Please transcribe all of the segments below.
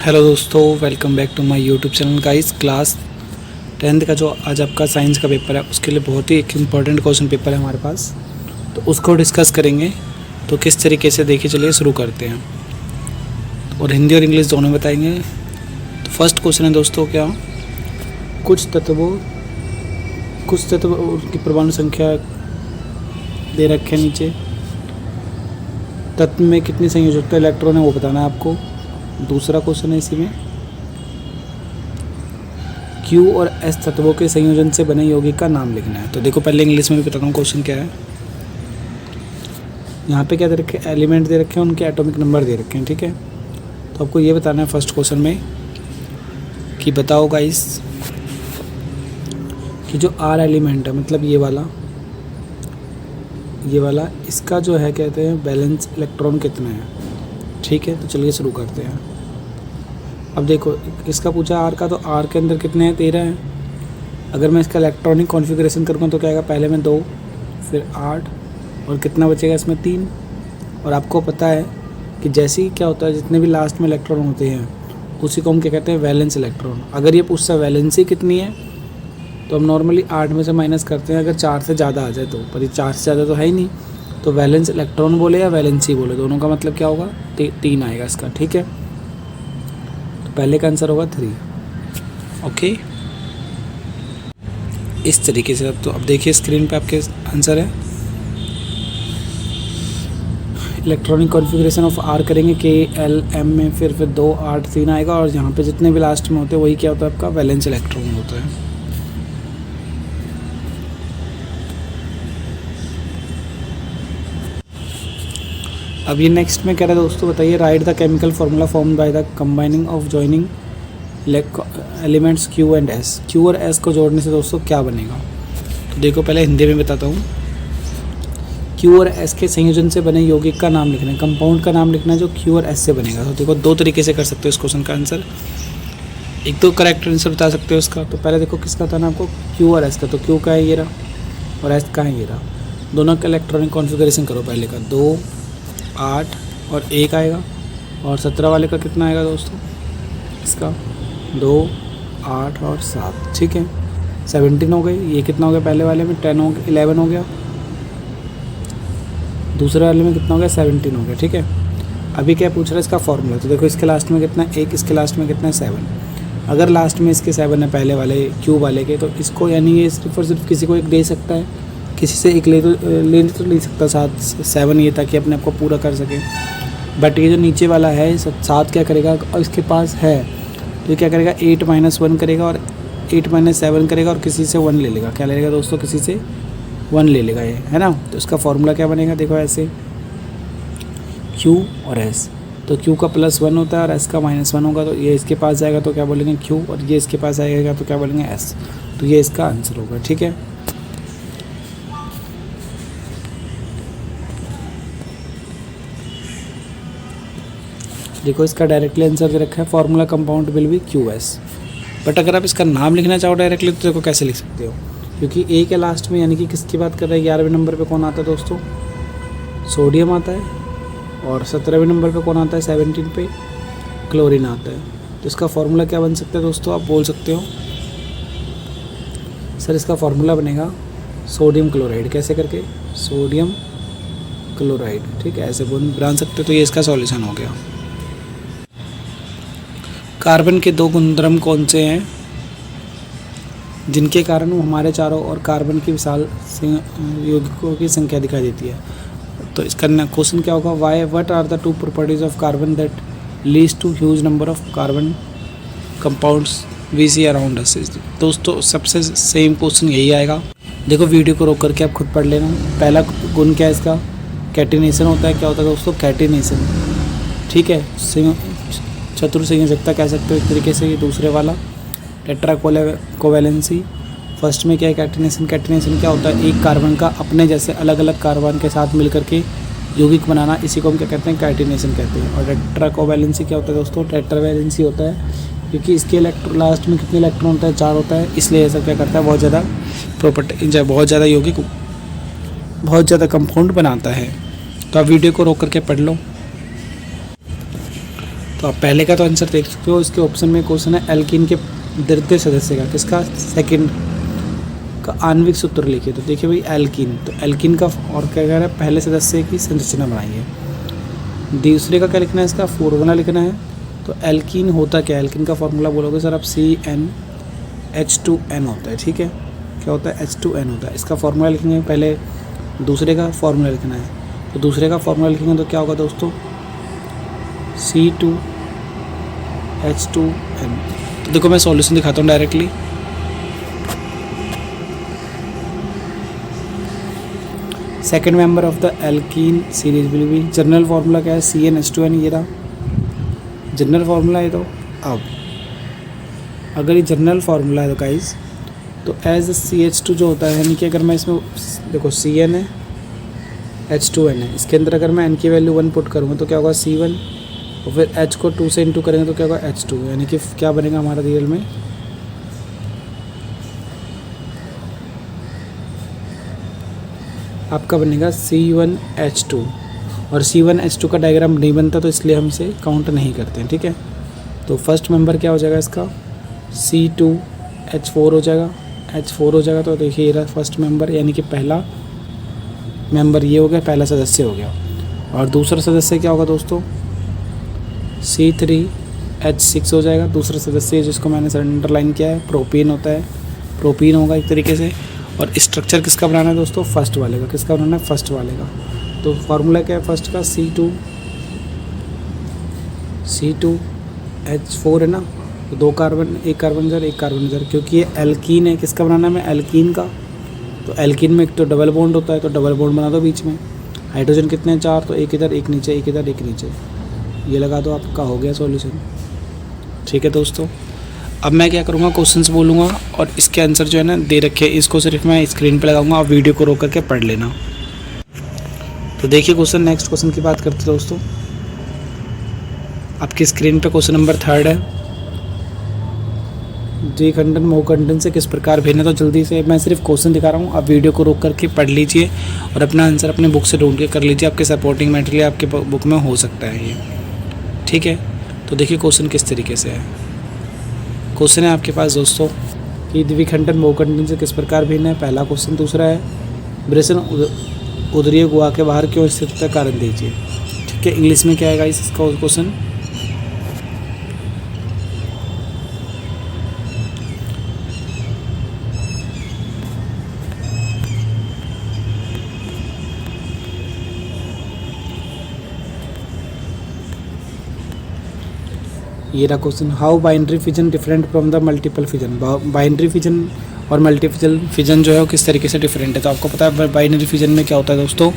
Hello दोस्तों, welcome back to my YouTube channel guys. Class 10th का जो आज आपका साइंस का पेपर है उसके लिए बहुत ही एक इम्पॉर्टेंट क्वेश्चन पेपर है हमारे पास, तो उसको डिस्कस करेंगे। तो किस तरीके से देखिए, चलिए शुरू करते हैं। और हिंदी और इंग्लिश दोनों बताएंगे। तो फर्स्ट क्वेश्चन है दोस्तों, क्या कुछ तत्वों की परमाणु संख्या दे रखे हैं नीचे। तत्व में कितनी संयोजकता इलेक्ट्रॉन है वो बताना है आपको। दूसरा क्वेश्चन है इसी में, Q और S तत्वों के संयोजन से बने यौगिक का नाम लिखना है। तो देखो, पहले इंग्लिश में भी बताता हूँ क्वेश्चन क्या है। यहाँ पे क्या दे रखे, एलिमेंट दे रखे हैं, उनके एटॉमिक नंबर दे रखे हैं, ठीक है। तो आपको ये बताना है फर्स्ट क्वेश्चन में कि बताओ गाइस कि जो R एलिमेंट है, मतलब ये वाला इसका जो है कहते हैं बैलेंस इलेक्ट्रॉन कितना है, ठीक है। तो चलिए शुरू करते हैं। अब देखो, इसका पूछा R का, तो R के अंदर कितने हैं, 13 हैं। अगर मैं इसका इलेक्ट्रॉनिक कॉन्फ़िगरेशन करूँगा तो क्या आएगा, पहले में 2, फिर 8 और कितना बचेगा इसमें 3। और आपको पता है कि जैसे ही क्या होता है, जितने भी लास्ट में इलेक्ट्रॉन होते हैं उसी को हम क्या कहते हैं, वैलेंस इलेक्ट्रॉन। अगर ये पूछता वैलेंसी कितनी है तो हम नॉर्मली 8 में से माइनस करते हैं अगर 4 से ज़्यादा आ जाए तो, पर ये 4 से ज़्यादा तो है ही नहीं। तो वैलेंस इलेक्ट्रॉन बोले या वैलेंसी बोले, दोनों का मतलब क्या होगा, 3 आएगा इसका, ठीक है। तो पहले का आंसर होगा 3, ओके। इस तरीके से तो अब देखिए स्क्रीन पे आपके आंसर है। इलेक्ट्रॉनिक कॉन्फ़िगरेशन ऑफ R करेंगे KLM में, फिर 2 8 3 आएगा। और यहाँ पे जितने भी लास्ट में होते हैं वही क्या होता है, आपका वैलेंस इलेक्ट्रॉन होता है। अब ये नेक्स्ट में कह रहा है दोस्तों, बताइए right the chemical formula form by the combining of joining elements Q and S। Q और S को जोड़ने से दोस्तों क्या बनेगा। तो देखो, पहले हिंदी में बताता हूँ। Q और S के संयोजन से बने यौगिक का नाम लिखना है, कंपाउंड का नाम लिखना है जो Q और S से बनेगा। तो देखो, 2 तरीके से कर सकते हो इस क्वेश्चन का आंसर। एक तो करेक्ट आंसर बता सकते हो इसका। तो पहले देखो किसका था ना आपको, Q और S का। तो Q का है ये रहा और S का है ये रहा। दोनों का इलेक्ट्रॉनिक कॉन्फ़िगरेशन करो। पहले का 2 8 और 1 आएगा। और 17 वाले का कितना आएगा दोस्तों, इसका 2 8 और 7, ठीक है। 17 हो गई। ये कितना हो गया, पहले वाले में 10 हो गया, 11 हो गया। दूसरे वाले में कितना हो गया, 17 हो गया, ठीक है। अभी क्या पूछ रहा है इसका फॉर्मूला। तो देखो, इसके लास्ट में कितना है 1, इसके लास्ट में कितना है 7। अगर लास्ट में इसके 7 है पहले वाले Q वाले के, तो इसको यानी ये सिर्फ और सिर्फ किसी को एक दे सकता है, किसी से एक ले सकता 7 ये, ताकि अपने आप को पूरा कर सके। बट ये जो नीचे वाला है 7 क्या करेगा, और इसके पास है तो ये क्या करेगा, 8 - 1 करेगा और 8 - 7 करेगा और किसी से 1 ले लेगा। क्या ले लेगा दोस्तों, किसी से 1 ले लेगा ये, है ना। तो इसका फॉर्मूला क्या बनेगा, देखो ऐसे, Q और S। तो Q का +1 होता है और S का -1 होगा। तो ये इसके पास जाएगा तो क्या बोलेंगे Q, और ये इसके पास आएगा तो क्या बोलेंगे S। तो ये इसका आंसर होगा, ठीक है। देखो, इसका डायरेक्टली आंसर दे रखा है, formula compound will be QS। But अगर आप इसका नाम लिखना चाहो डायरेक्टली तो देखो कैसे लिख सकते हो, क्योंकि A के लास्ट में यानी कि किसकी बात कर रहे हैं, 11वें नंबर पे कौन आता है दोस्तों, सोडियम आता है। और 17वें नंबर पे कौन आता है, 17 पे क्लोरीन आता है। तो इसका फार्मूला क्या बन सकता है दोस्तों, आप बोल सकते हो सर इसका फार्मूला बनेगा सोडियम क्लोराइड। कैसे करके, सोडियम क्लोराइड, ठीक है, ऐसे बना सकते हो। तो ये इसका सॉल्यूशन हो गया। कार्बन के 2 गुणधर्म कौन से हैं जिनके कारण वो हमारे चारों ओर कार्बन की विशाल यौगिकों की संख्या दिखाई देती है। तो इसका क्वेश्चन क्या होगा, what are the 2 properties of carbon that leads to huge number of carbon compounds we see around us. दोस्तों, सबसे सेम क्वेश्चन यही आएगा। देखो, वीडियो को रोक करके आप खुद पढ़ लेना। पहला गुण क्या है इसका, कैटिनेशन होता है। क्या होता है दोस्तों, कैटिनेशन, ठीक है। चतुर संयोजकता कह सकते हो एक तरीके से। ये दूसरे वाला टेट्रा कोवैलेंसी। फर्स्ट में क्या है, कैटिनेशन। कैटिनेशन क्या होता है, एक कार्बन का अपने जैसे अलग अलग कार्बन के साथ मिलकर के यौगिक बनाना, इसी को हम क्या कहते हैं, कैटिनेशन कहते हैं। और टेट्रा कोवैलेंसी क्या होता है दोस्तों, टेट्रावैलेंसी होता है, क्योंकि इसके लास्ट में कितने इलेक्ट्रॉन होता है, 4 होता है, इसलिए ऐसा क्या करता है, बहुत ज़्यादा प्रॉपर्टी, बहुत ज़्यादा यौगिक, बहुत ज़्यादा कंपाउंड बनाता है। तो आप वीडियो को रोक करके पढ़ लो। तो आप पहले का तो आंसर देख सकते हो, इसके ऑप्शन में क्वेश्चन है एल्कीन के द्वितीय सदस्य का, किसका, सेकंड का आणविक सूत्र लिखिए। तो देखिए भाई एल्कीन, तो एल्कीन का और क्या कह रहा है, पहले सदस्य की संरचना बनाइए। दूसरे का क्या लिखना है, इसका फॉर्मूला लिखना है। तो एल्कीन होता क्या है, एल्कीन का फॉर्मूला बोलोगे सर आप CnH2n होता है, ठीक है, क्या होता है, H2n होता है। इसका फॉर्मूला लिखेंगे, पहले दूसरे का फॉर्मूला लिखना है। तो दूसरे का फॉर्मूला लिखेंगे तो क्या होगा दोस्तों, C2H2n। तो देखो मैं सॉल्यूशन दिखाता हूँ directly. Second member of the alkene series will be, general formula क्या है, CnH2n, ये रहा जनरल फार्मूला है। तो अब अगर ये जनरल फार्मूला है तो गाइस, तो एज CH2 जो होता है, यानी कि अगर मैं इसमें देखो Cn है, H2n है, इसके अंदर अगर मैं n की वैल्यू 1 पुट करूँगा तो क्या होगा C1, और फिर H को 2 से इंटू करेंगे तो क्या होगा H2, यानी कि क्या बनेगा हमारा रियल में, आपका बनेगा C1H2। और C1H2 का डायग्राम नहीं बनता, तो इसलिए हम इसे काउंट नहीं करते हैं, ठीक है। तो फर्स्ट मेंबर क्या हो जाएगा इसका, C2H4 हो जाएगा, H4 हो जाएगा। तो देखिए ये रहा फर्स्ट मेंबर, यानी कि पहला मेंबर ये हो गया, पहला सदस्य हो गया। और दूसरा सदस्य क्या होगा दोस्तों, C3H6 हो जाएगा। दूसरा सदस्य जिसको मैंने अंडरलाइन किया है, प्रोपीन होता है, प्रोपीन होगा एक तरीके से। और स्ट्रक्चर किसका बनाना है दोस्तों, फर्स्ट वाले का, किसका बनाना है, फर्स्ट वाले का। तो फार्मूला क्या है फर्स्ट का, C2H4 है ना, तो 2 कार्बन, 1 कार्बन इधर, 1 कार्बन इधर, क्योंकि ये एल्कीन है, किसका बनाना है, मैं एल्कीन का। तो एल्कीन में एक तो डबल बॉन्ड होता है, तो डबल बॉन्ड बना दो बीच में। हाइड्रोजन कितने हैं, 4, तो 1 इधर 1 नीचे, 1 इधर 1 नीचे, ये लगा दो, आपका हो गया सॉल्यूशन, ठीक है दोस्तों। अब मैं क्या करूँगा, क्वेश्चंस बोलूँगा और इसके आंसर जो है ना दे रखे, इसको सिर्फ मैं स्क्रीन पे लगाऊंगा, आप वीडियो को रोक करके पढ़ लेना। तो देखिए क्वेश्चन, नेक्स्ट क्वेश्चन की बात करते हैं दोस्तों। आपकी स्क्रीन पे क्वेश्चन नंबर 3 है, द्विखंडन बहुखंडन से किस प्रकार भिन्न है। तो जल्दी से मैं सिर्फ क्वेश्चन दिखा रहा हूँ, आप वीडियो को रोक करके पढ़ लीजिए और अपना आंसर अपने बुक से ढूंढ के कर लीजिए, आपके सपोर्टिंग मटेरियल आपके बुक में हो सकता है ये, ठीक है। तो देखिए क्वेश्चन किस तरीके से है। क्वेश्चन है आपके पास दोस्तों कि द्विखंडन बहुखंडन से किस प्रकार भिन्न है, पहला क्वेश्चन। दूसरा है ब्रेसन उदरीय गुहा के बाहर क्यों स्थित है, कारण दीजिए, ठीक है। इंग्लिश में क्या आएगा इसका क्वेश्चन, ये रहा question, how binary fission different from the multiple fission. Binary fission और मल्टीपल फिजन जो है वो किस तरीके से डिफरेंट है। तो आपको पता है बाइनरी फिजन में क्या होता है दोस्तों,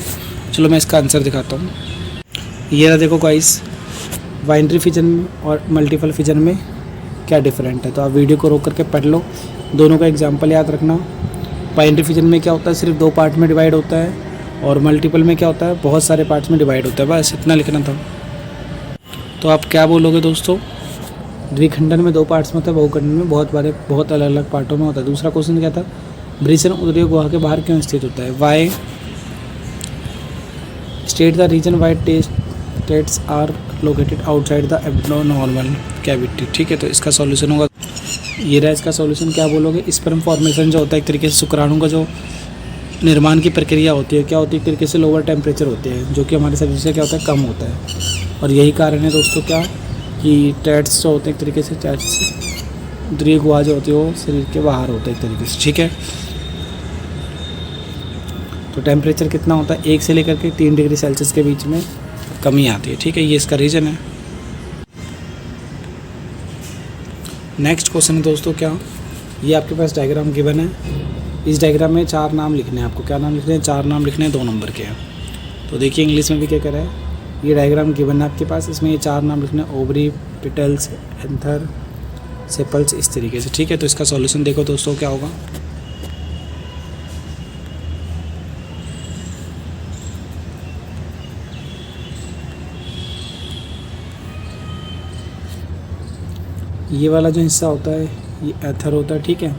चलो मैं इसका आंसर दिखाता हूँ। ये रहा देखो गाइस, बाइनरी फिजन और मल्टीपल फिजन में क्या डिफरेंट है। तो आप वीडियो को रोक करके पढ़ लो, दोनों का एग्जाम्पल याद रखना। बाइनरी फिजन में क्या होता है, सिर्फ 2 पार्ट में डिवाइड होता है, और मल्टीपल में क्या होता है, बहुत सारे पार्ट्स में डिवाइड होता है। बस इतना लिखना था। तो आप क्या बोलोगे दोस्तों, द्विखंडन में 2 पार्ट्स में होता है, बहुखंडन में बहुत अलग अलग पार्टों में होता है। दूसरा क्वेश्चन क्या था, ब्रिसन उदरीय गुहा के बाहर क्यों स्थित होता है, why state the reason why testes are located outside the abdominal cavity, ठीक है। तो इसका सॉल्यूशन होगा, ये रहा इसका सॉल्यूशन। क्या बोलोगे, स्पर्म फॉर्मेशन जो होता है एक तरीके से शुक्राणु का जो निर्माण की प्रक्रिया होती है, क्या होती है, एक तरीके से लोअर टेम्परेचर होते हैं, जो कि हमारे शरीर से क्या होता है, कम होता है। और यही कारण है दोस्तों क्या, कि टैट्स जो होते हैं एक तरीके से, टैट्स उदरीय गुहा जो होती है वो शरीर के बाहर होता है एक तरीके से, ठीक है। तो टेम्परेचर कितना होता है, 1 से लेकर के 3 डिग्री सेल्सियस के बीच में कमी आती है, ठीक है। ये इसका रीज़न है। नेक्स्ट क्वेश्चन है दोस्तों क्या, ये आपके पास डायग्राम गिवन है। इस डायग्राम में 4 नाम लिखने हैं आपको। क्या नाम लिखने हैं, 4 नाम लिखने हैं, 2 नंबर के हैं। तो देखिए इंग्लिश में भी क्या कह रहा है, ये डायग्राम गिवन है आपके पास, इसमें ये 4 नाम लिखने हैं, ओवरी, पिटल्स, एंथर, सेपल्स, इस तरीके से, ठीक है। तो इसका सॉल्यूशन देखो दोस्तों क्या होगा। ये वाला जो हिस्सा होता है ये एथर होता है, ठीक है।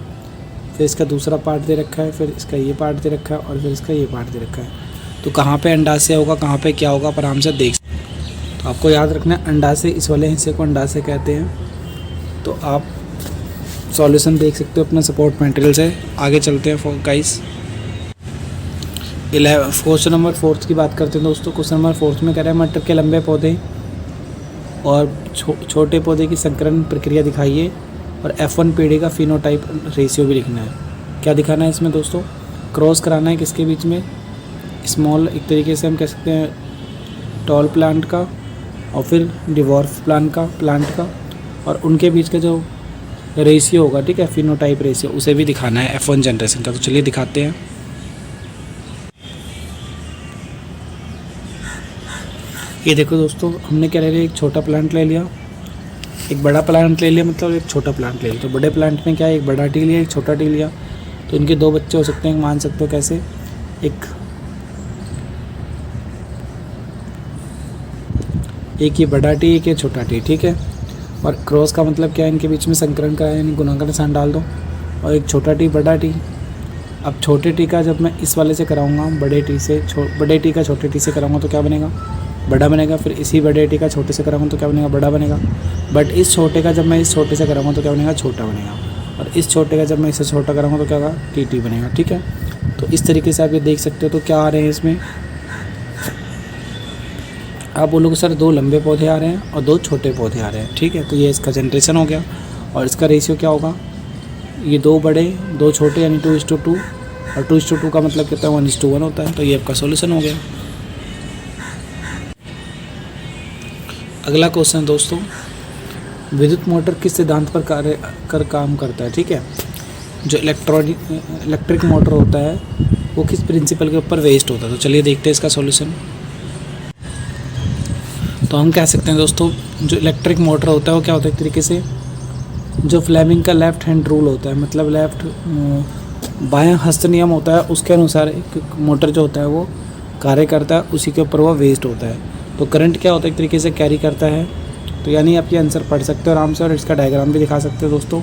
फिर इसका दूसरा पार्ट दे रखा है, फिर इसका ये पार्ट दे रखा है, और फिर इसका ये पार्ट दे रखा है। तो कहाँ पे अंडाशय होगा, कहाँ पे क्या होगा, आप आराम से देख। तो आपको याद रखना है अंडाशय, इस वाले हिस्से को अंडाशय कहते हैं। तो आप सॉल्यूशन देख सकते हो अपना सपोर्ट मटेरियल से। आगे चलते हैं गाइस। क्वेश्चन नंबर 4 की बात करते हैं दोस्तों। क्वेश्चन नंबर 4 में कह रहा है मटर के लंबे पौधे और छोटे पौधे की संकरण प्रक्रिया दिखाइए और F1 पीढ़ी का फिनोटाइप रेशियो भी लिखना है। क्या दिखाना है इसमें दोस्तों? क्रॉस कराना है किसके बीच में? स्मॉल, एक तरीके से हम कह सकते हैं टॉल प्लांट का, और फिर डिवॉर्फ प्लांट का और उनके बीच का जो रेशियो होगा, ठीक है, फिनोटाइप रेशियो, उसे भी दिखाना है F1 जनरेशन का। तो चलिए दिखाते हैं। ये देखो दोस्तों, हमने क्या ले लिया, एक छोटा प्लांट ले लिया, एक बड़ा प्लांट ले लिया, मतलब एक छोटा प्लांट ले लिया। तो बड़े प्लांट में क्या है, एक बड़ा टी लिया, एक छोटा टी लिया। तो इनके 2 बच्चे हो सकते हैं, मान सकते हो कैसे, एक ये बड़ा टी, एक ये छोटा टी, ठीक है। और क्रॉस का मतलब क्या है, इनके बीच में संकरण का है, यानी गुणा का निशान डाल दो, और एक छोटा टी बड़ा टी। अब छोटे टी का जब मैं इस वाले से कराऊंगा, बड़े टी का छोटे टी से कराऊंगा तो क्या बनेगा, बड़ा बनेगा। फिर इसी बड़े टी का छोटे से कराऊंगा तो क्या बनेगा, बड़ा बनेगा। बट इस छोटे का जब मैं इस छोटे से कराऊंगा तो क्या बनेगा, छोटा बनेगा। और इस छोटे का जब मैं इससे छोटा कराऊंगा तो क्या होगा, टी बनेगा, ठीक है। तो इस तरीके से आप ये देख सकते हो। तो क्या आ रहे हैं इसमें, आप बोलोगे सर 2 लंबे पौधे आ रहे हैं और 2 छोटे पौधे आ रहे हैं, ठीक है। तो ये इसका जनरेशन हो गया। और इसका रेशियो क्या होगा, ये 2 बड़े 2 छोटे, यानी 2:2, और 2:2 का मतलब कितना, 1:1 होता है। तो ये आपका सॉल्यूशन हो गया। अगला क्वेश्चन दोस्तों, विद्युत मोटर किस सिद्धांत पर काम करता है, ठीक है। जो इलेक्ट्रिक मोटर होता है वो किस प्रिंसिपल के ऊपर बेस्ड होता है। तो चलिए देखते हैं इसका सॉल्यूशन। तो हम कह सकते हैं दोस्तों, जो इलेक्ट्रिक मोटर होता है वो क्या होता है, एक तरीके से जो फ्लेमिंग का लेफ्ट हैंड रूल होता है, मतलब बायां हस्त नियम होता है, उसके अनुसार एक मोटर जो होता है वो कार्य करता है, उसी के ऊपर वो बेस्ड होता है। तो करंट क्या होता है, एक तरीके से कैरी करता है। तो यानी आप ये आंसर पढ़ सकते हो आराम से, और इसका डायग्राम भी दिखा सकते हो दोस्तों।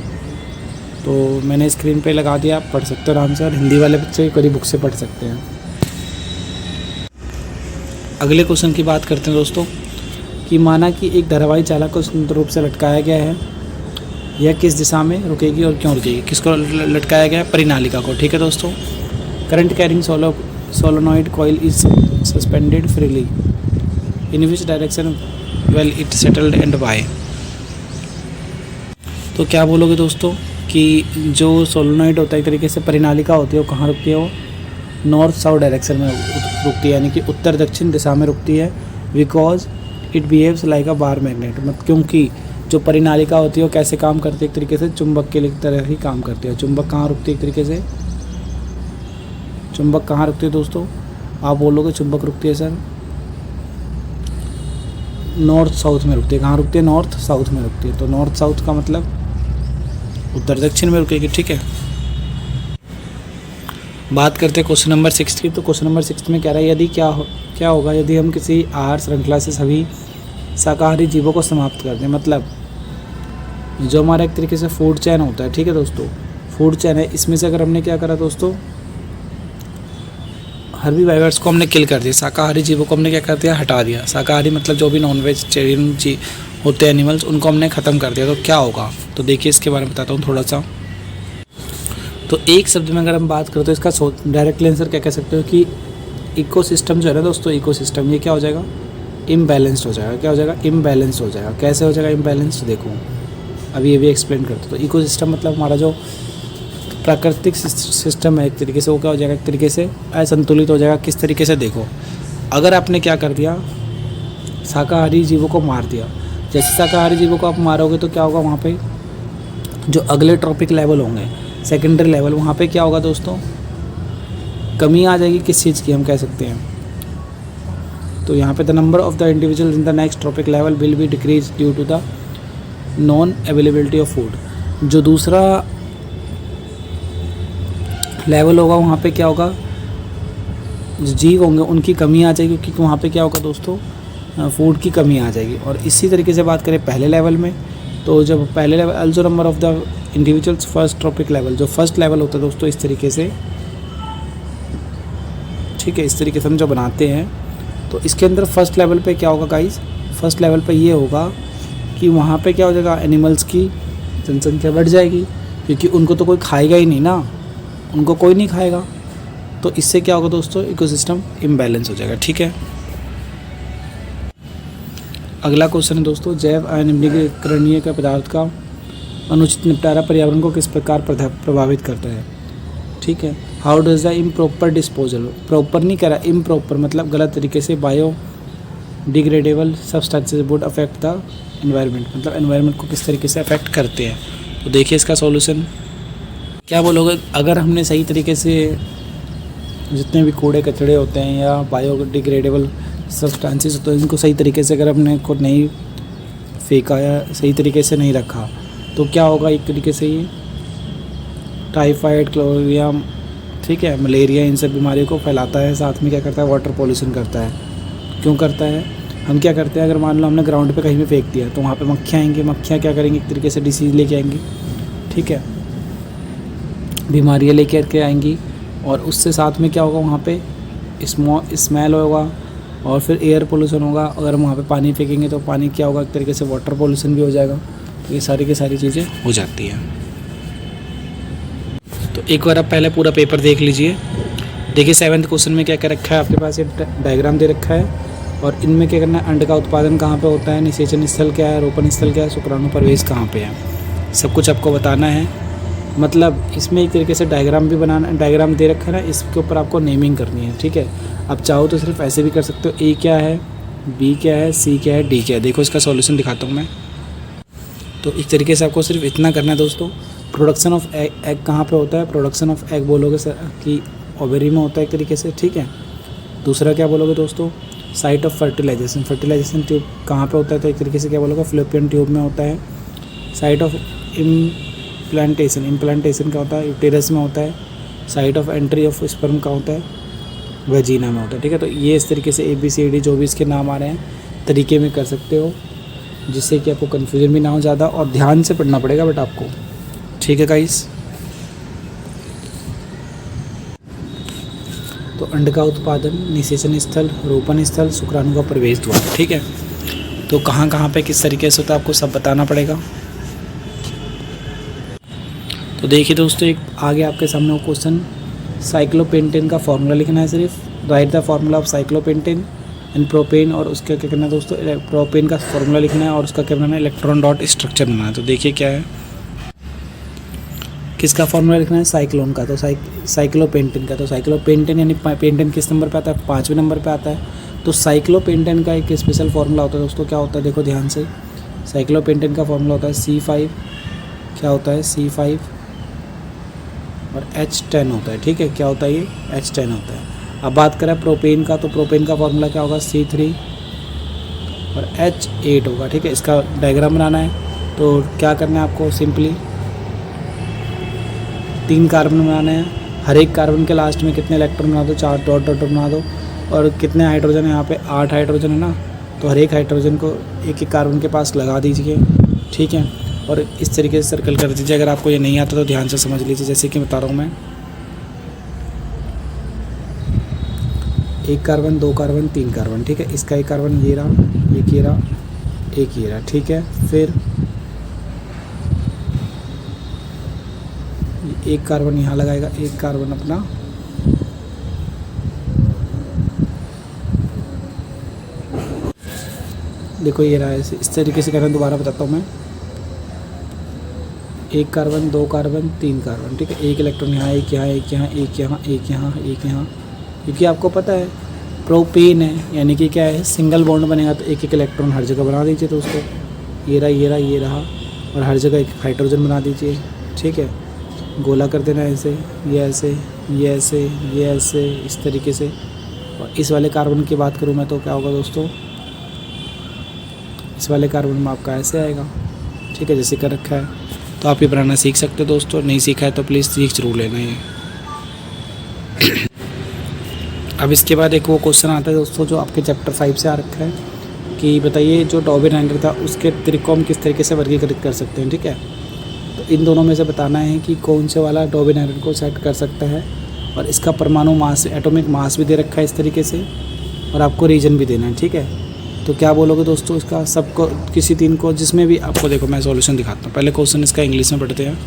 तो मैंने स्क्रीन पे लगा दिया, आप पढ़ सकते हो आराम से, और हिंदी वाले बच्चे कोई बुक से पढ़ सकते हैं। अगले क्वेश्चन की बात करते हैं दोस्तों, कि माना कि एक धारावाही चालक को स्वतंत्र रूप से लटकाया गया है, यह किस दिशा में रुकेगी और क्यों रुकेगी। किसको लटकाया गया है, परिनालिका को, ठीक है दोस्तों। Current carrying solenoid coil is suspended freely in which direction well it settled and by. तो क्या बोलोगे दोस्तों, कि जो सोलोनॉइड होता है, एक तरीके से परिनालिका होती है, वो कहाँ रुकती है, वो नॉर्थ साउथ डायरेक्शन में रुकती है, यानी कि उत्तर दक्षिण दिशा में रुकती है। Because it behaves like a bar magnet, मतलब क्योंकि जो परिनालिका होती है वो कैसे काम करती है, एक तरीके से चुंबक के तरह ही काम करती है। चुंबक कहाँ रुकती है, एक तरीके से चुंबक कहाँ रुकती है दोस्तों, आप बोलोगे चुंबक रुकती है सर नॉर्थ साउथ में रुकती है। कहाँ रुकती है, नॉर्थ साउथ में रुकती है। तो नॉर्थ साउथ का मतलब उत्तर दक्षिण में रुकेगी, ठीक है। बात करते हैं क्वेश्चन नंबर 6 की। तो क्वेश्चन नंबर 6 में कह रहा है, यदि क्या होगा यदि हम किसी आहार श्रृंखला से सभी शाकाहारी जीवों को समाप्त कर दें। मतलब जो हमारा एक तरीके से फूड चैन होता है, ठीक है दोस्तों, फूड चैन है, इसमें से अगर हमने क्या करा दोस्तों, हर्बीवाइवर्स को हमने किल कर दिया, शाकाहारी जीवों को हमने क्या कर दिया, हटा दिया। शाकाहारी मतलब जो भी नॉन वेजिटेरियन होते हैं एनिमल्स, उनको हमने ख़त्म कर दिया। तो क्या होगा, तो देखिए इसके बारे में बताता हूँ थोड़ा सा। तो एक शब्द में अगर हम बात करें तो इसका डायरेक्ट आंसर क्या कह सकते हो, कि इकोसिस्टम जो है ना दोस्तों, इकोसिस्टम ये क्या हो जाएगा, इम्बैलेंस्ड हो जाएगा। क्या हो जाएगा, इम्बैलेंस्ड हो जाएगा। कैसे हो जाएगा इम्बैलेंस्ड, देखो अभी ये भी एक्सप्लेन करते। तो इकोसिस्टम मतलब हमारा जो प्राकृतिक सिस्टम है, एक तरीके से वो क्या हो जाएगा, एक तरीके से असंतुलित हो जाएगा। किस तरीके से, देखो अगर आपने क्या कर दिया, शाकाहारी जीवों को मार दिया, जैसे शाकाहारी जीवों को आप मारोगे तो क्या होगा, वहाँ पे जो अगले ट्रॉपिक लेवल होंगे, सेकेंडरी लेवल, वहाँ पे क्या होगा दोस्तों, कमी आ जाएगी। किस चीज़ की, हम कह सकते हैं। तो यहाँ पे the number of the individual in the next trophic level will be decrease due to the non availability of food. जो दूसरा लेवल होगा वहाँ पे क्या होगा, जो जीव होंगे उनकी कमी आ जाएगी, क्योंकि वहाँ पे क्या होगा दोस्तों, फूड की कमी आ जाएगी। और इसी तरीके से बात करें पहले लेवल में, तो जब पहले level also number of the individuals first trophic level, जो फर्स्ट लेवल होता है दोस्तों इस तरीके से, ठीक है, इस तरीके से हम जो बनाते हैं, तो इसके अंदर फर्स्ट लेवल पे क्या होगा गाइस, फर्स्ट लेवल पे ये होगा कि वहाँ पे क्या हो जाएगा, एनिमल्स की जनसंख्या बढ़ जाएगी, क्योंकि उनको तो कोई खाएगा ही नहीं ना, उनको कोई नहीं खाएगा। तो इससे क्या होगा दोस्तों, इकोसिस्टम इम्बैलेंस हो जाएगा। ठीक है, अगला क्वेश्चन है दोस्तों, जैव अनिर्णीकरणीय का पदार्थ का अनुचित निपटारा पर्यावरण को किस प्रकार प्रभावित करता है। ठीक है, how does the improper disposal, proper नहीं करा, इम्प्रॉपर मतलब गलत तरीके से, bio degradable substances would affect the environment, मतलब एनवायरनमेंट को किस तरीके से अफेक्ट करते हैं। तो देखिए इसका सॉल्यूशन क्या बोलोगे, अगर हमने सही तरीके से जितने भी कूड़े कचड़े होते हैं या बायोडिग्रेडेबल सब्सटेंसेस होते हैं, इनको सही तरीके से अगर हमने को नहीं फेंका या सही तरीके से नहीं रखा तो क्या होगा, एक तरीके से ये टाइफाइड, क्लोरिया, ठीक है, मलेरिया, इन सब बीमारियों को फैलाता है। साथ में क्या करता है, वाटर पॉल्यूशन करता है। क्यों करता है, हम क्या करते हैं, अगर मान लो हमने ग्राउंड पे कहीं भी फेंक दिया तो वहाँ पे मक्खियाँ आएंगी, मक्खियाँ क्या करेंगी, एक तरीके से डिसीज़ लेके आएंगी, ठीक है, बीमारियाँ लेके के आएंगी। और उससे साथ में क्या होगा, वहाँ पे स्मेल होगा और फिर एयर पोल्यूशन होगा। अगर हम वहाँ पे पानी फेंकेंगे तो पानी क्या होगा, एक तरीके से वाटर पोल्यूशन भी हो जाएगा। तो ये सारी की सारी चीज़ें हो जाती हैं। तो एक बार आप पहले पूरा पेपर देख लीजिए। देखिए 7th क्वेश्चन में क्या क्या रखा है आपके पास, ये डायग्राम दे रखा है और इनमें क्या करना है, अंड का उत्पादन कहाँ पे होता है, निषेचन स्थल क्या है, रोपण स्थल क्या है, शुक्राणु प्रवेश कहाँ पे है, सब कुछ आपको बताना है। मतलब इसमें एक तरीके से डायग्राम भी बनाना, डायग्राम दे रखा है ना, इसके ऊपर आपको नेमिंग करनी है। ठीक है, आप चाहो तो सिर्फ ऐसे भी कर सकते हो, ए क्या है, बी क्या है, सी क्या है, डी क्या है। देखो इसका सॉल्यूशन दिखाता हूँ मैं। तो इस तरीके से आपको सिर्फ इतना करना है दोस्तों। प्रोडक्शन ऑफ एग कहाँ पे होता है, प्रोडक्शन ऑफ एग बोलोगे सर कि ओवेरी में होता है एक तरीके से। ठीक है, दूसरा क्या बोलोगे दोस्तों, site of fertilization, fertilization tube कहाँ पे होता है, तो एक तरीके से क्या बोलोगे, फ्लोपियन ट्यूब में होता है। साइट ऑफ इम्प्लांटेशन, इम्प्लांटेशन क्या होता है, यूटेरस में होता है। Site of entry of sperm का होता है, वेजिना में होता है। ठीक है, तो ये इस तरीके से ABCD जो भी इसके नाम आ रहे हैं तरीके में कर सकते हो, जिससे कि आपको कन्फ्यूजन भी ना हो ज़्यादा, और ध्यान से पढ़ना पड़ेगा बट आपको। ठीक है गाइस, तो अंड का उत्पादन, निषेचन स्थल, रोपण स्थल, शुक्राणु का प्रवेश द्वार। ठीक है, तो कहाँ कहाँ पे किस तरीके से होता है आपको सब बताना पड़ेगा। तो देखिए दोस्तों, एक आगे आपके सामने वो क्वेश्चन, साइक्लोपेंटेन का फॉर्मूला लिखना है सिर्फ। Right the formula of cyclopentane and propane, और उसका क्या करना है दोस्तों, प्रोपेन का फॉर्मूला लिखना है और उसका क्या बनाना है, इलेक्ट्रॉन डॉट स्ट्रक्चर बनाना है। तो देखिए क्या है, किसका फॉर्मूला लिखना है, साइक्लोन का, तो साइक्लोपेंटेन का। तो साइक्लोपेंटेन यानी पेंटेन किस नंबर पे आता है, 5वें नंबर पे आता है। तो साइक्लोपेंटेन का एक स्पेशल फॉर्मूला होता है दोस्तों, क्या होता है देखो ध्यान से। साइक्लोपेंटेन का फॉर्मूला होता है C5, क्या होता है C5 और H10 होता है। ठीक है, क्या होता है ये, H10 होता है। अब बात करें प्रोपेन का, तो प्रोपेन का फॉर्मूला क्या होगा, C3 और H8 होगा। ठीक है, इसका डायग्राम बनाना है। तो क्या करना है आपको, सिंपली 3 कार्बन बनाने हैं। हर एक कार्बन के लास्ट में कितने इलेक्ट्रॉन बना दो, 4 डॉट डॉट बना दो। और कितने हाइड्रोजन है यहाँ पे, 8 हाइड्रोजन है ना, तो हर एक हाइड्रोजन को एक एक कार्बन के पास लगा दीजिए। ठीक है, और इस तरीके से सर्कल कर दीजिए। अगर आपको ये नहीं आता तो ध्यान से समझ लीजिए, जैसे कि बता रहा हूँ मैं। 1 कार्बन, 2 कार्बन, 3 कार्बन। ठीक है, इसका 1 कार्बन ये रहा, एक ये रहा, एक ये रहा। ठीक है, फिर 1 कार्बन यहाँ लगाएगा, 1 कार्बन अपना देखो ये रहा। इस तरीके से करना, दोबारा बताता हूँ मैं। 1 कार्बन, 2 कार्बन, 3 कार्बन। ठीक है, 1 इलेक्ट्रॉन यहाँ, एक यहाँ, एक यहाँ, एक यहाँ, एक यहाँ, एक यहाँ। क्योंकि आपको पता है प्रोपेन है, यानी कि क्या है, सिंगल बॉन्ड बनेगा, तो एक एक इलेक्ट्रॉन हर जगह बना दीजिए। तो उसको ये रहा, ये रहा, ये रहा, और हर जगह एक हाइड्रोजन बना दीजिए। ठीक है, गोला कर देना ऐसे, ये ऐसे, ये ऐसे, ये ऐसे, इस तरीके से। और इस वाले कार्बन की बात करूँ मैं तो क्या होगा दोस्तों, इस वाले कार्बन में आपका ऐसे आएगा। ठीक है, जैसे कर रखा है। तो आप ये बनाना सीख सकते हो दोस्तों, नहीं सीखा है तो प्लीज़ सीख जरूर लेना ये। अब इसके बाद एक वो क्वेश्चन आता है दोस्तों जो आपके चैप्टर 5 से आ रखा है कि बताइए जो डॉर्बिन था उसके तरीक़ों को हम किस तरीके से वर्गीकृत कर सकते हैं। ठीक है, तो इन दोनों में से बताना है कि कौन से वाला डॉर्बिन को सेट कर सकता है, और इसका परमाणु मास, एटॉमिक मास भी दे रखा है इस तरीके से, और आपको रीजन भी देना है। ठीक है, तो क्या बोलोगे दोस्तों इसका, सबको किसी तीन को जिसमें भी आपको, देखो मैं सॉल्यूशन दिखाता हूँ। पहले क्वेश्चन इसका इंग्लिश में पढ़ते हैं।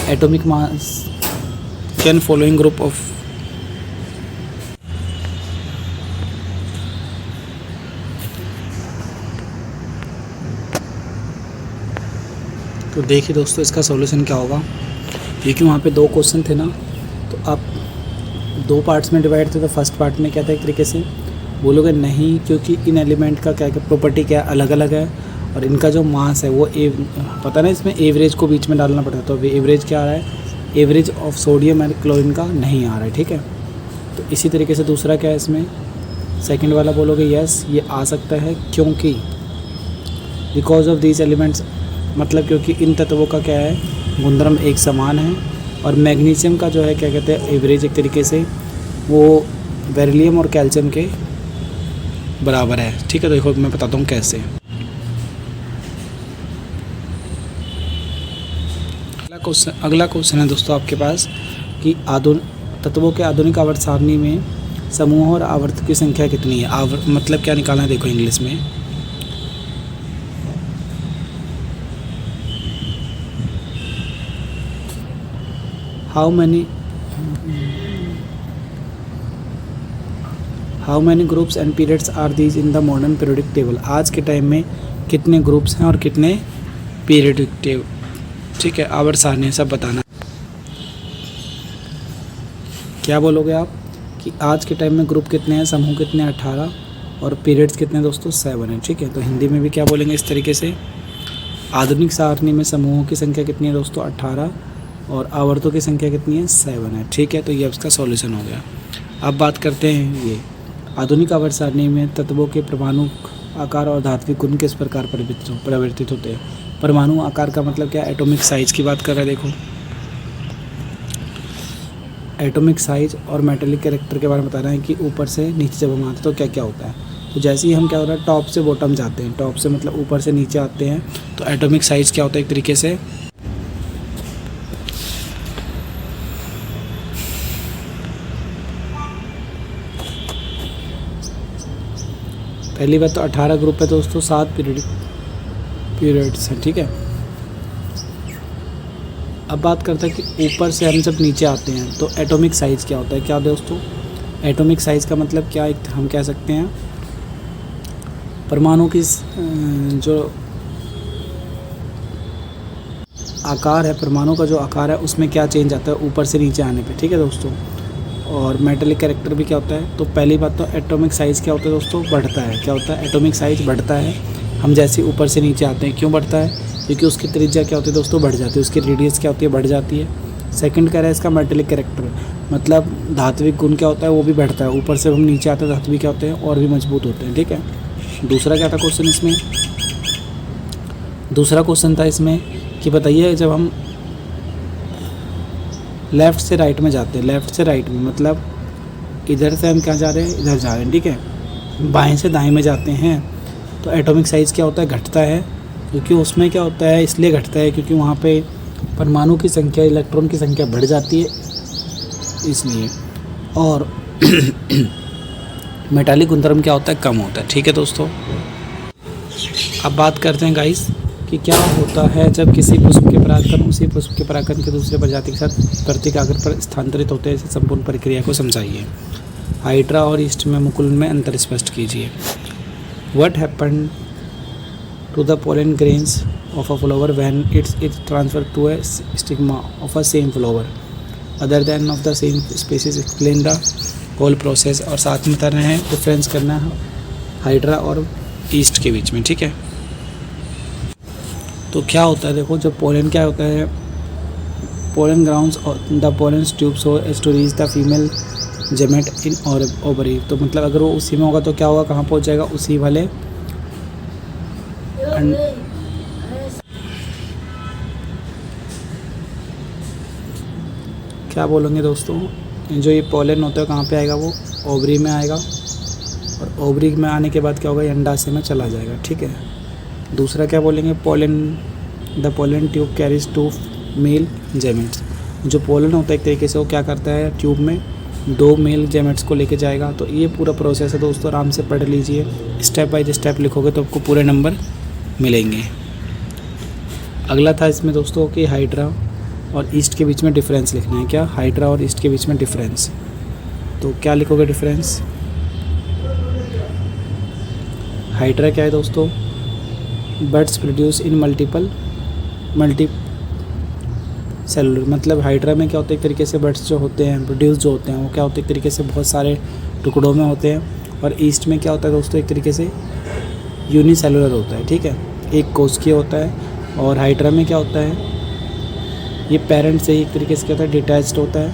Atomic mass can following group of, तो देखिए दोस्तों इसका सॉल्यूशन क्या होगा। क्योंकि वहाँ पे 2 क्वेश्चन थे ना, तो आप 2 पार्ट्स में डिवाइड थे। तो फर्स्ट पार्ट में क्या था, एक तरीके से बोलोगे नहीं, क्योंकि इन एलिमेंट का क्या प्रॉपर्टी क्या अलग अलग है, और इनका जो मास है वो पता ना, इसमें एवरेज को बीच में डालना पड़ता है। तो एवरेज क्या आ रहा है, average of sodium and chlorine का नहीं आ रहा है, ठीक है। तो इसी तरीके से दूसरा क्या है इसमें, सेकंड वाला बोलोगे यस ये आ सकता है, क्योंकि बिकॉज ऑफ दीज एलिमेंट्स, मतलब क्योंकि इन तत्वों का क्या है, गुणधर्म एक समान है। और मैग्नीशियम का जो है क्या कहते हैं, एवरेज एक तरीके से वो बेरिलियम और कैल्शियम के बराबर है, ठीक है। तो देखो मैं बताता हूँ कैसे। अगला क्वेश्चन है दोस्तों आपके पास कि तत्वों के आधुनिक आवर्त सारणी में समूहों और आवर्त की संख्या कितनी है। मतलब क्या निकालना है, देखो इंग्लिश में। How many groups and periods are these in the modern periodic table. आज के टाइम में कितने ग्रुप्स हैं और कितने पीरियोडिक टेबल, ठीक है, आवर्त सारणी सब बताना। क्या बोलोगे आप कि आज के टाइम में ग्रुप कितने हैं, समूह कितने 18 और पीरियड्स कितने दोस्तों 7 हैं, ठीक है। तो हिंदी में भी क्या बोलेंगे इस तरीके से, आधुनिक सारणी में समूहों की संख्या कितनी है दोस्तों 18 और आवर्तों की संख्या कितनी है 7 है, ठीक है। तो ये उसका सॉल्यूशन हो गया। अब बात करते हैं ये आधुनिक आवर्त सारणी में तत्वों के परमाणु आकार और धात्विक गुण किस प्रकार परिवर्तित होते हैं। परमाणु आकार का मतलब क्या, एटॉमिक साइज की बात कर रहे हैं। देखो एटॉमिक साइज और मेटेलिक कैरेक्टर के बारे में बता रहे हैं कि ऊपर से नीचे जब हम आते हैं तो क्या क्या होता है। तो जैसे ही हम क्या हो रहा है, टॉप से बॉटम जाते हैं, टॉप से मतलब ऊपर से नीचे आते हैं, तो एटॉमिक साइज क्या होता है एक तरीके से, पहली बात तो 18 ग्रुप है दोस्तों, 7 पीरियड्स हैं, ठीक है। अब बात करते हैं कि ऊपर से हम जब नीचे आते हैं तो एटॉमिक साइज़ क्या होता है। क्या दोस्तों, एटॉमिक साइज़ का मतलब क्या, एक हम कह सकते हैं परमाणु की जो आकार है, परमाणु का जो आकार है उसमें क्या चेंज आता है ऊपर से नीचे आने पे, ठीक है दोस्तों। और मेटेलिक कैरेक्टर भी क्या होता है। तो पहली बात तो एटॉमिक साइज़ क्या होता है दोस्तों, बढ़ता है। क्या होता है, एटॉमिक साइज़ बढ़ता है हम जैसे ऊपर से नीचे आते हैं। क्यों बढ़ता है, क्योंकि उसकी त्रिज्या क्या होती है दोस्तों, बढ़ जाती है, उसकी रेडियस क्या होती है, बढ़ जाती है। सेकंड कह रहा है इसका मेटेलिक कैरेक्टर, मतलब धात्विक गुण क्या होता है वो भी बढ़ता है। ऊपर से हम नीचे आते हैं धात्विक क्या होते हैं और भी मजबूत होते हैं, ठीक है। दूसरा क्या था क्वेश्चन इसमें, दूसरा क्वेश्चन था इसमें कि बताइए जब हम लेफ़्ट से राइट में जाते हैं, लेफ़्ट से राइट में मतलब इधर से हम क्या जा रहे हैं, इधर जा रहे हैं, ठीक है। बाएं से दाएं में जाते हैं तो एटॉमिक साइज़ क्या होता है, घटता है। क्योंकि उसमें क्या होता है, इसलिए घटता है क्योंकि वहाँ पे परमाणु की संख्या, इलेक्ट्रॉन की संख्या बढ़ जाती है इसलिए। और मेटालिक गुणधर्म क्या होता है, कम होता है, ठीक है दोस्तों। अब बात करते हैं गाइस कि क्या होता है जब किसी पुष्प के परागकण उसी पुष्प के परागकण के दूसरे प्रजाति के साथ प्रतीकाग्र पर स्थानांतरित होते हैं। इसे संपूर्ण प्रक्रिया को समझाइए। हाइड्रा और ईस्ट में मुकुल में अंतर स्पष्ट कीजिए। What happen to the pollen grains of a flower when it's transfer to a stigma of a same flower other than of the same species, explain the whole process. और साथ में कर रहे हैं डिफरेंस करना है हाइड्रा और east के बीच में, ठीक है। तो क्या होता है देखो, जब पोलन क्या होता है, pollen grounds the pollen tubes to reach the female gamete in और ओवरी। तो मतलब अगर वो उसी में होगा तो क्या होगा, कहाँ पहुँच जाएगा, उसी वाले क्या बोलेंगे दोस्तों, जो ये पोलन होता है कहाँ पे आएगा, वो ओवरी में आएगा। और ओवरी में आने के बाद क्या होगा, ये अंडाशय में चला जाएगा, ठीक है। दूसरा क्या बोलेंगे, pollen the pollen tube carries to male gametes. जो पोलन होता है एक तरीके से वो क्या करता है, ट्यूब में 2 मेल गैमेट्स को लेके जाएगा। तो ये पूरा प्रोसेस है दोस्तों, आराम से पढ़ लीजिए, स्टेप बाय स्टेप लिखोगे तो आपको पूरे नंबर मिलेंगे। अगला था इसमें दोस्तों कि हाइड्रा और ईस्ट के बीच में डिफरेंस लिखना है। क्या? हाइड्रा और ईस्ट के बीच में डिफरेंस। तो क्या लिखोगे डिफरेंस? हाइड्रा क्या है दोस्तों? Birds produce in multi cellular, मतलब हाइड्रा में क्या होता है, एक तरीके से बर्ड्स जो होते हैं, प्रोड्यूस जो होते हैं, वो क्या होते हैं, एक तरीके से बहुत सारे टुकड़ों में होते हैं। और ईस्ट में क्या होता है दोस्तों, एक तरीके से यूनिसेलुलर होता है, ठीक है, एक कोशिकीय होता है। और हाइड्रा में क्या होता है, ये पेरेंट से ही एक तरीके से क्या होता है, डिटैच्ड होता है,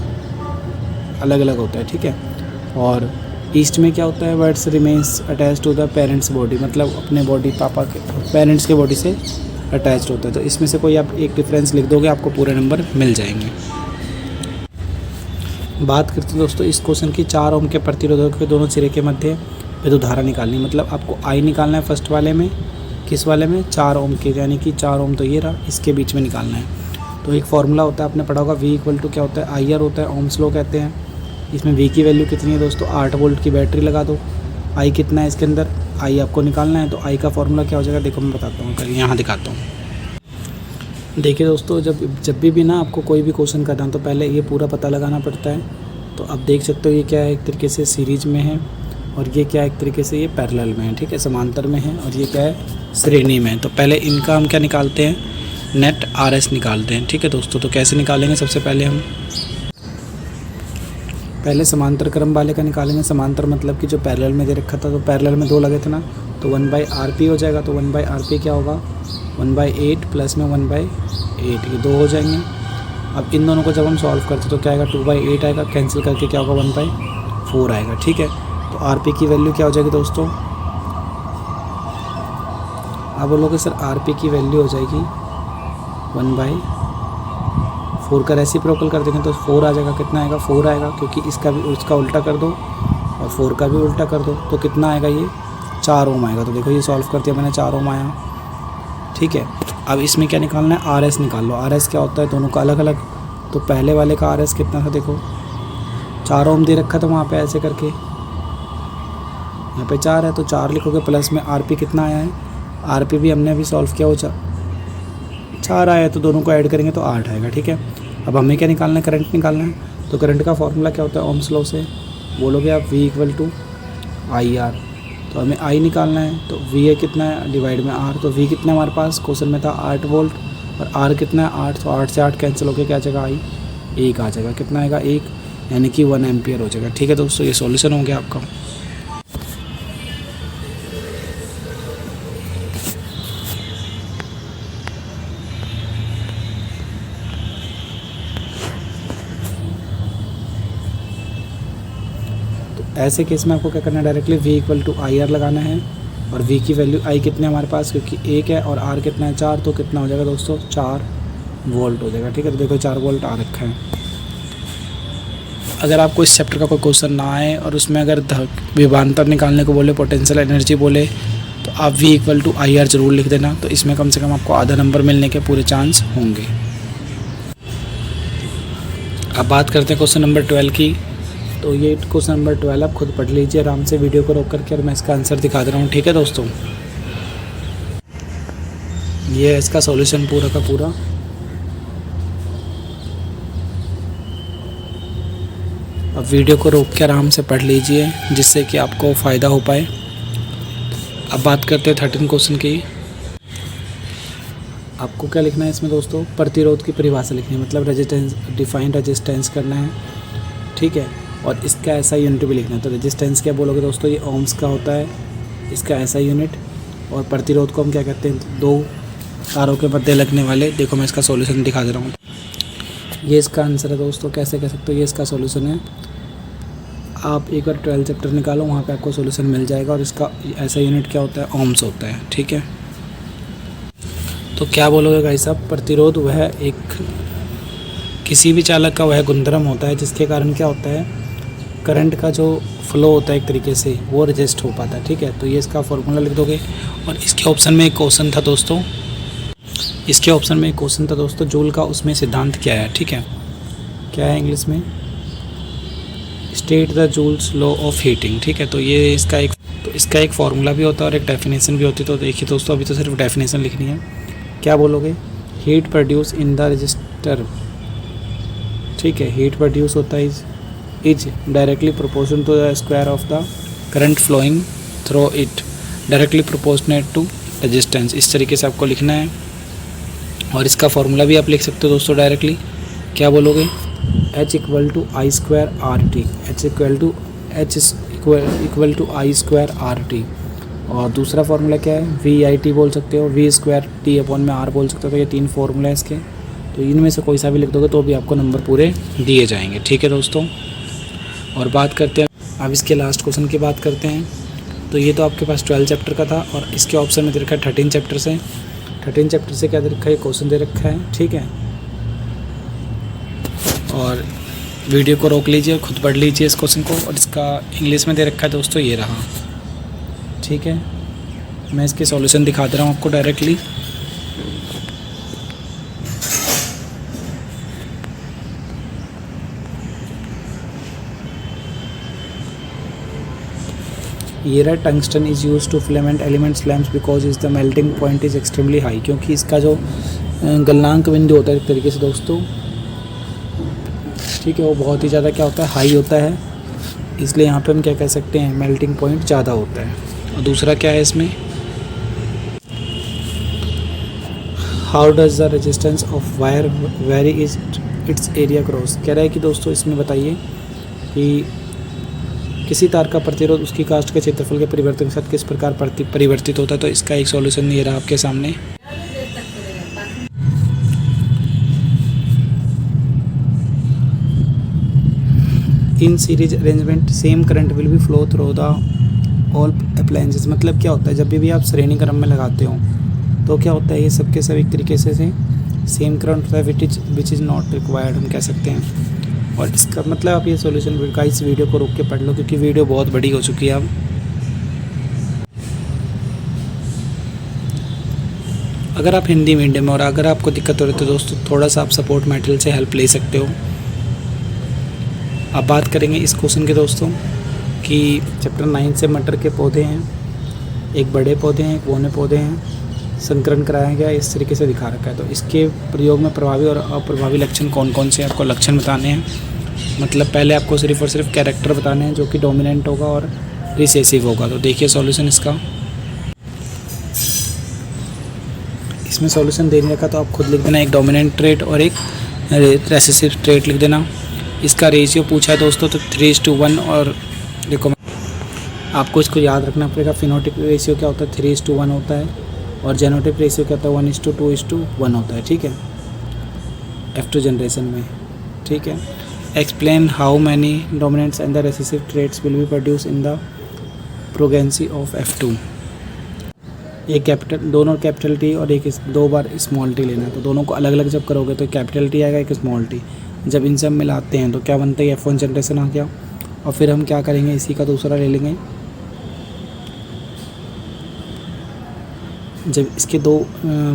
अलग अलग होता है, ठीक है। और ईस्ट में क्या होता है, birds remains attach to the parents body, मतलब अपने बॉडी, पापा के पेरेंट्स के बॉडी से अटैच्ड होता है। तो इसमें से कोई आप एक डिफरेंस लिख दोगे, आपको पूरे नंबर मिल जाएंगे। बात करते हैं दोस्तों इस क्वेश्चन की, 4 ओम के प्रतिरोधक के दोनों सिरे के मध्य विद्युत धारा निकालनी, मतलब आपको आई निकालना है फर्स्ट वाले में। किस वाले में? 4 ओम के, यानी कि 4 ओम तो ये रहा, इसके बीच में निकालना है। तो एक फॉर्मूला होता है, आपने पढ़ा होगा, V इक्वल टू क्या होता है, IR होता है, ओम्स लॉ कहते हैं। इसमें V की वैल्यू कितनी है दोस्तों, 8 वोल्ट की बैटरी लगा दो। I कितना है इसके अंदर, I आपको निकालना है। तो I का फॉर्मूला क्या हो जाएगा, देखो मैं बताता हूँ, यहाँ दिखाता हूँ। देखिए दोस्तों, जब भी ना आपको कोई भी क्वेश्चन करना तो पहले ये पूरा पता लगाना पड़ता है। तो आप देख सकते हो ये क्या है, एक तरीके से सीरीज में है, और ये क्या है, एक तरीके से ये पैरेलल में है, ठीक है, समांतर में है, और ये क्या है, श्रेणी में है। तो पहले इनका हम क्या निकालते हैं, नेट RS निकालते हैं, ठीक है दोस्तों। तो कैसे निकालेंगे, सबसे पहले हम पहले समांतर क्रम वाले का निकालेंगे। समांतर मतलब कि जो पैरेलल में दे रखा था, तो पैरेलल में 2 लगे थे ना, तो 1/RP हो जाएगा। तो 1/RP क्या होगा, 1/8 प्लस में 1/8, ये 2 हो जाएंगे। अब इन दोनों को जब हम सॉल्व करते तो क्या आएगा, 2/8 आएगा, कैंसिल करके क्या होगा, 1/4 आएगा, ठीक है। तो RP की वैल्यू क्या हो जाएगी दोस्तों, आप बोलोगे सर RP की वैल्यू हो जाएगी 1/4 का रेसिप्रोकल कर देंगे तो 4 आ जाएगा। कितना आएगा, 4 आएगा, क्योंकि इसका उल्टा कर दो और 4 का भी उल्टा कर दो, तो कितना आएगा, ये 4 ओम आएगा। तो देखो ये सॉल्व कर दिया मैंने, 4 ओम आया, ठीक है। अब इसमें क्या निकालना है, RS निकाल लो। RS क्या होता है, दोनों का अलग अलग। तो पहले वाले का RS कितना था, देखो 4 ओम दे रखा था वहाँ पे, ऐसे करके यहाँ पे 4 है, तो 4 लिखोगे, प्लस में RP कितना आया है, RP भी हमने अभी सॉल्व किया, वो 4 आया, तो दोनों को ऐड करेंगे तो 8 आएगा, ठीक है। अब हमें क्या निकालना है, करंट निकालना है। तो करंट का फॉर्मूला क्या होता है, ओम्स लॉ से बोलोगे आप, V इक्वल टू IR। तो हमें I निकालना है, तो V है कितना है, डिवाइड में R। तो V कितना है हमारे पास, क्वेश्चन में था 8 वोल्ट, और R कितना है, 8। तो 8 से 8 कैंसिल होकर क्या आ जाएगा, I 1 आ जाएगा। कितना आएगा, 1, यानी कि 1 एम्पियर हो जाएगा, ठीक है दोस्तों। ये सॉल्यूशन हो गया आपका। ऐसे केस में आपको क्या करना है, directly V equal to IR लगाना है। और V की वैल्यू I कितने हमारे पास, क्योंकि 1 है, और R कितना है, 4। तो कितना हो जाएगा दोस्तों, 4 वोल्ट हो जाएगा, ठीक है। तो देखो 4 वोल्ट आ रखा है। अगर आपको इस चैप्टर का कोई क्वेश्चन ना आए और उसमें अगर विभवांतर निकालने को बोले, पोटेंशियल एनर्जी बोले, तो आप V इक्वल टू IR ज़रूर लिख देना। तो इसमें कम से कम आपको आधा नंबर मिलने के पूरे चांस होंगे। अब बात करते हैं क्वेश्चन नंबर 12 की। तो ये क्वेश्चन नंबर 12 आप खुद पढ़ लीजिए आराम से वीडियो को रोक करके, और मैं इसका आंसर दिखा दे रहा हूँ, ठीक है दोस्तों। ये है इसका सॉल्यूशन पूरा का पूरा। अब वीडियो को रोक के आराम से पढ़ लीजिए, जिससे कि आपको फ़ायदा हो पाए। अब बात करते हैं 13 क्वेश्चन की। आपको क्या लिखना है इसमें दोस्तों, प्रतिरोध की परिभाषा लिखनी है, मतलब रेजिस्टेंस, डिफाइन रेजिस्टेंस करना है, ठीक है। और इसका ऐसा यूनिट भी लिखना है। तो रेजिस्टेंस क्या बोलोगे दोस्तों, ये ओम्स का होता है, इसका ऐसा यूनिट। और प्रतिरोध को हम क्या कहते हैं, 2 तारों के मध्य लगने वाले। देखो मैं इसका सॉल्यूशन दिखा दे रहा हूँ, ये इसका आंसर है दोस्तों। कैसे कह सकते हो, ये इसका सॉल्यूशन है। आप एक बार 12 चैप्टर निकालो, वहाँ पे आपको सॉल्यूशन मिल जाएगा। और इसका ऐसा यूनिट क्या होता है, ओम्स होता है, ठीक है। तो क्या बोलोगे भाई साहब, प्रतिरोध वह एक किसी भी चालक का वह गुणधर्म होता है जिसके कारण क्या होता है, करंट का जो फ्लो होता है एक तरीके से वो रजिस्ट हो पाता है, ठीक है। तो ये इसका फॉर्मूला लिख दोगे। और इसके ऑप्शन में एक क्वेश्चन था दोस्तों, जूल का उसमें सिद्धांत क्या है, ठीक है। क्या है इंग्लिश में, state the joules law of heating. ठीक है, तो ये इसका एक फार्मूला भी होता है और एक डेफिनेशन भी होती है। तो देखिए दोस्तों, अभी तो सिर्फ डेफिनेशन लिखनी है। क्या बोलोगे? Heat produce in the resistor. ठीक है, हीट प्रोड्यूस होता है is directly proportional to the square of the current flowing through it directly proportionate to resistance. इस तरीके से आपको लिखना है और इसका फार्मूला भी आप लिख सकते हो दोस्तों डायरेक्टली। क्या बोलोगे? H equal to I square R T. H equal to I square R T. और दूसरा फार्मूला क्या है? VIT बोल सकते हो, V स्क्वायर T अपॉन में R बोल सकते हो। तो ये 3 फार्मूला है इसके, तो इनमें से कोई सा भी लिख दोगे तो भी आपको नंबर पूरे दिए जाएंगे। ठीक है दोस्तों, और बात करते हैं अब इसके लास्ट क्वेश्चन की बात करते हैं। तो ये तो आपके पास 12 चैप्टर का था और इसके ऑप्शन में दे रखा है 13 चैप्टर से। 13 चैप्टर से क्या दे रखा है? क्वेश्चन दे रखा है। ठीक है, और वीडियो को रोक लीजिए, खुद पढ़ लीजिए इस क्वेश्चन को। और इसका इंग्लिश में दे रखा है दोस्तों, ये रहा। ठीक है, मैं इसके सॉल्यूशन दिखा दे रहा हूँ आपको डायरेक्टली। ये रहा, tungsten is use to filament elements lamps because is the melting point is extremely high. क्योंकि इसका जो गलनांक बिंदु होता है एक तरीके से दोस्तों, ठीक है, वो बहुत ही ज़्यादा क्या होता है? हाई होता है। इसलिए यहाँ पे हम क्या कह सकते हैं? मेल्टिंग पॉइंट ज़्यादा होता है। और दूसरा क्या है इसमें? How does the resistance of wire very is it's area cross. कह रहा है कि दोस्तों इसमें बताइए कि किसी तार का प्रतिरोध उसकी कास्ट के क्षेत्रफल के परिवर्तन के साथ किस प्रकार परिवर्तित होता है। तो इसका एक सॉल्यूशन ये रहा आपके सामने। In series arrangement same current will be flow through the all appliances. मतलब क्या होता है? जब भी आप श्रेणी क्रम में लगाते हो तो क्या होता है? ये सबके सब एक तरीके से सेम करंट होता है, विच इज़ नॉट रिक्वायर्ड हम कह सकते हैं। और इसका मतलब आप ये सॉल्यूशन का इस वीडियो को रोक के पढ़ लो, क्योंकि वीडियो बहुत बड़ी हो चुकी है अब। अगर आप हिंदी मीडियम और अगर आपको दिक्कत हो रही है तो दोस्तों थोड़ा सा आप सपोर्ट मटेरियल से हेल्प ले सकते हो। अब बात करेंगे इस क्वेश्चन के दोस्तों कि चैप्टर 9 से मटर के पौधे हैं, एक बड़े पौधे हैं, एक बौने पौधे हैं, संकरण कराया गया, इस तरीके से दिखा रखा है। तो इसके प्रयोग में प्रभावी और अप्रभावी लक्षण कौन कौन से आपको लक्षण बताने हैं। मतलब पहले आपको सिर्फ और सिर्फ कैरेक्टर बताने हैं जो कि डोमिनेंट होगा और रिसेसिव होगा। तो देखिए सॉल्यूशन इसका, इसमें सॉल्यूशन देने का तो आप खुद लिख देना, एक डोमिनेंट ट्रेट और एक रिसेसिव ट्रेट लिख देना। इसका रेशियो पूछा है दोस्तों तो 3:1। और देखो आपको इसको याद रखना पड़ेगा, फिनोटिप रेशियो क्या होता है? 3:1 होता है और जेनोटिप रेशियो क्या होता है? 1:2:1 होता है। ठीक है, F2 जनरेशन में। ठीक है, explain how many dominants and the recessive traits will be produce in the progeny of F2। एक कैपिटल, दोनों कैपिटल टी और एक 2 बार स्मॉल टी लेना है। तो दोनों को अलग अलग जब करोगे तो कैपिटल टी आएगा, एक स्मॉल टी। जब इन सब मिलाते हैं तो क्या बनता है? F1 जनरेशन आ गया। और फिर हम क्या करेंगे? इसी का दूसरा ले लेंगे। जब इसके 2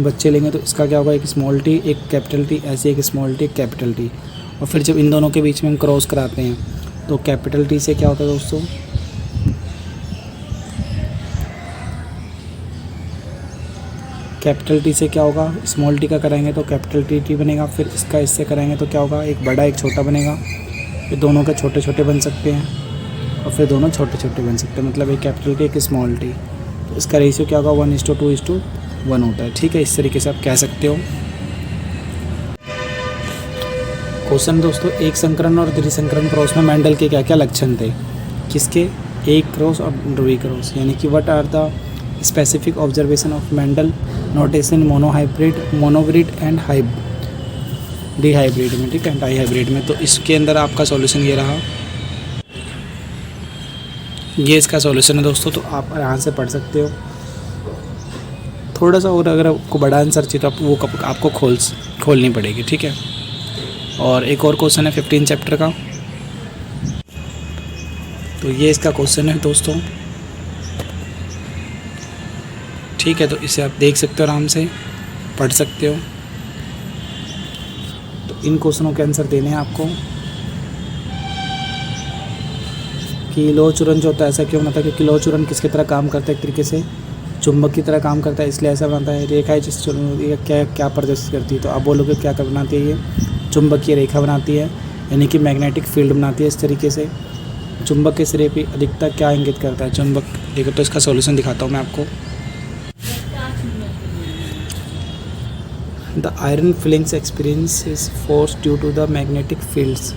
बच्चे लेंगे तो इसका क्या होगा? एक स्मॉल टी, एक कैपिटल टी, ऐसे एक स्मॉल टी, एक कैपिटल टी। और फिर जब इन दोनों के बीच में हम क्रॉस कराते हैं तो कैपिटल टी से क्या होता है दोस्तों? कैपिटल टी से क्या होगा? स्मॉल टी का कराएंगे तो कैपिटल टी बनेगा। फिर इसका इससे कराएंगे तो क्या होगा? एक बड़ा एक छोटा बनेगा। फिर दोनों के छोटे छोटे बन सकते हैं और फिर दोनों छोटे छोटे बन सकते हैं, मतलब एक कैपिटल टी एक स्मॉल टी। तो इसका रेशियो क्या होगा? 1:2:1 होता है। ठीक है, इस तरीके से आप कह सकते हो। क्वेश्चन दोस्तों, एक संकरण और द्विसंकरण क्रॉस में मेंडल के क्या क्या लक्षण थे? किसके? एक क्रॉस और ध्रुवी क्रॉस। यानी कि what are the specific observation of Mendel notation monohybrid and dihybrid में। ठीक है, डाइहाइब्रिड में। तो इसके अंदर आपका सॉल्यूशन ये रहा, ये इसका सॉल्यूशन है दोस्तों। तो आप यहाँ से पढ़ सकते हो थोड़ा सा, और अगर आपको बड़ा आंसर चाहिए तो आप वो आपको खोलनी पड़ेगी। ठीक है, और एक और क्वेश्चन है 15 चैप्टर का। तो ये इसका क्वेश्चन है दोस्तों। ठीक है, तो इसे आप देख सकते हो, आराम से पढ़ सकते हो। तो इन क्वेश्चनों के आंसर देने हैं आपको। कि लोह चूर्ण जो होता है ऐसा क्यों बनता है, क्योंकि लोह चूर्ण किसकी तरह काम करता है, एक तरीके से चुंबक की तरह काम करता है, इसलिए ऐसा बनता है। रेखा है जिस ये क्या क्या प्रदर्शित करती है, तो आप बोलोगे क्या कर बनाती है, ये चुंबकीय रेखा बनाती है, यानी कि मैग्नेटिक फील्ड बनाती है। इस तरीके से चुंबक के सिरे की अधिकता क्या इंगित करता है, चुंबक। देखो तो इसका सॉल्यूशन दिखाता हूँ मैं आपको। The iron filings experience force due to the magnetic fields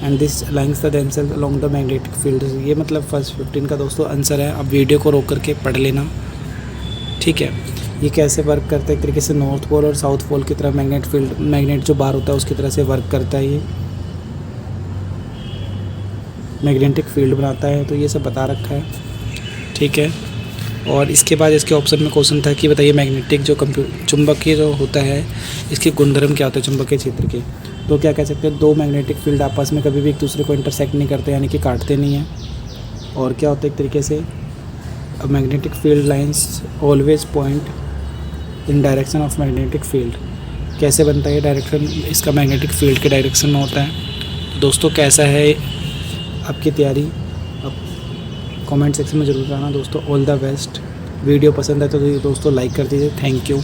and this aligns the themselves along the magnetic field. ये मतलब फर्स्ट 15 का दोस्तों आंसर है। अब वीडियो को रोक करके पढ़ लेना, ठीक है। ये कैसे वर्क करता है, एक तरीके से नॉर्थ पोल और साउथ पोल की तरह मैग्नेट जो बार होता है उसकी तरह से वर्क करता है, ये मैग्नेटिक फील्ड बनाता है। तो ये सब बता रखा है, ठीक है। और इसके बाद इसके ऑप्शन में क्वेश्चन था कि बताइए मैग्नेटिक जो चुंबकीय जो होता है इसके गुणधर्म क्या होते हैं चुंबकीय क्षेत्र के। तो क्या कह सकते हैं, दो मैग्नेटिक फील्ड आपस में कभी भी एक दूसरे को इंटरसेक्ट नहीं करते, यानी कि काटते नहीं हैं। और क्या होता है, एक तरीके से magnetic field lines always point in direction of magnetic field. कैसे बनता है डायरेक्शन, इसका मैग्नेटिक फील्ड के डायरेक्शन में होता है। तो दोस्तों कैसा है आपकी तैयारी, अब कमेंट सेक्शन में ज़रूर बताना दोस्तों। All the best. वीडियो पसंद है तो दोस्तों लाइक कर दीजिए। Thank you.